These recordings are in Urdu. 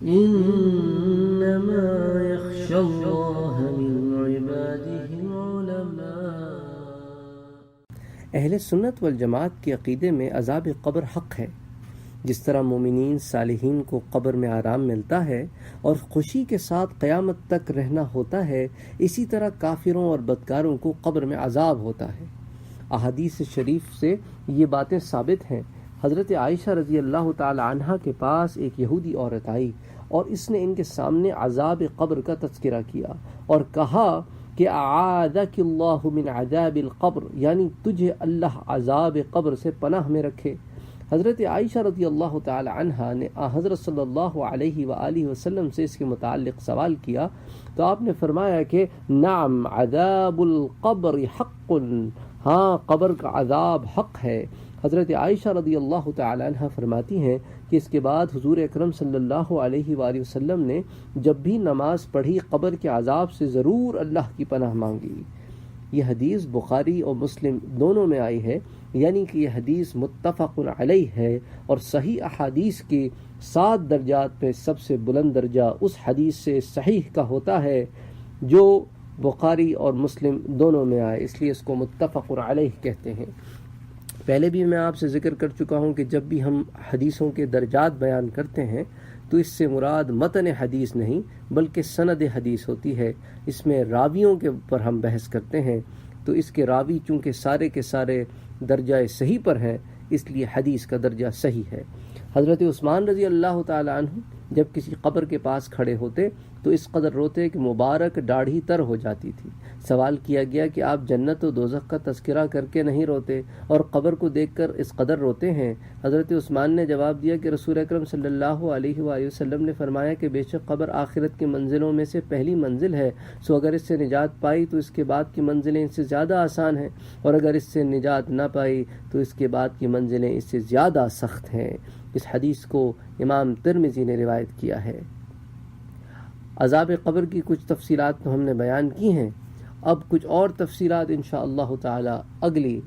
انما يخشى الله من عباده العلماء۔ اہل سنت والجماعت کے عقیدے میں عذاب قبر حق ہے۔ جس طرح مومنین صالحین کو قبر میں آرام ملتا ہے اور خوشی کے ساتھ قیامت تک رہنا ہوتا ہے، اسی طرح کافروں اور بدکاروں کو قبر میں عذاب ہوتا ہے۔ احادیث شریف سے یہ باتیں ثابت ہیں۔ حضرت عائشہ رضی اللہ تعالی عنہا کے پاس ایک یہودی عورت آئی اور اس نے ان کے سامنے عذاب قبر کا تذکرہ کیا اور کہا کہ اعاذک اللہ من عذاب القبر، یعنی تجھے اللہ عذاب قبر سے پناہ میں رکھے۔ حضرت عائشہ رضی اللہ تعالی عنہا نے حضرت صلی اللہ علیہ وآلہ وسلم سے اس کے متعلق سوال کیا تو آپ نے فرمایا کہ نعم عذاب القبر حق، ہاں قبر کا عذاب حق ہے۔ حضرت عائشہ رضی اللہ تعالی عنہ فرماتی ہیں کہ اس کے بعد حضور اکرم صلی اللہ علیہ وآلہ وسلم نے جب بھی نماز پڑھی قبر کے عذاب سے ضرور اللہ کی پناہ مانگی۔ یہ حدیث بخاری اور مسلم دونوں میں آئی ہے، یعنی کہ یہ حدیث متفق علیہ ہے، اور صحیح احادیث کے 7 درجات میں سب سے بلند درجہ اس حدیث سے صحیح کا ہوتا ہے جو بخاری اور مسلم دونوں میں آئے، اس لیے اس کو متفق علیہ کہتے ہیں۔ پہلے بھی میں آپ سے ذکر کر چکا ہوں کہ جب بھی ہم حدیثوں کے درجات بیان کرتے ہیں تو اس سے مراد متن حدیث نہیں بلکہ سند حدیث ہوتی ہے۔ اس میں راویوں کے اوپر ہم بحث کرتے ہیں، تو اس کے راوی چونکہ سارے کے سارے درجہ صحیح پر ہیں، اس لیے حدیث کا درجہ صحیح ہے۔ حضرت عثمان رضی اللہ تعالی عنہ جب کسی قبر کے پاس کھڑے ہوتے تو اس قدر روتے کہ مبارک داڑھی تر ہو جاتی تھی۔ سوال کیا گیا کہ آپ جنت و دوزخ کا تذکرہ کر کے نہیں روتے اور قبر کو دیکھ کر اس قدر روتے ہیں؟ حضرت عثمان نے جواب دیا کہ رسول اکرم صلی اللہ علیہ وآلہ وسلم نے فرمایا کہ بے شک قبر آخرت کی منزلوں میں سے پہلی منزل ہے، سو اگر اس سے نجات پائی تو اس کے بعد کی منزلیں اس سے زیادہ آسان ہیں، اور اگر اس سے نجات نہ پائی تو اس کے بعد کی منزلیں اس سے زیادہ سخت ہیں۔ اس حدیث کو امام ترمذی نے روایت کیا ہے۔ عذاب قبر کی کچھ تفصیلات تو ہم نے بیان کی ہیں، اب کچھ اور تفصیلات انشاءاللہ تعالی اگلی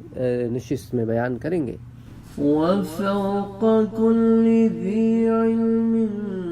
نشست میں بیان کریں گے۔ وفوق كل ذي علم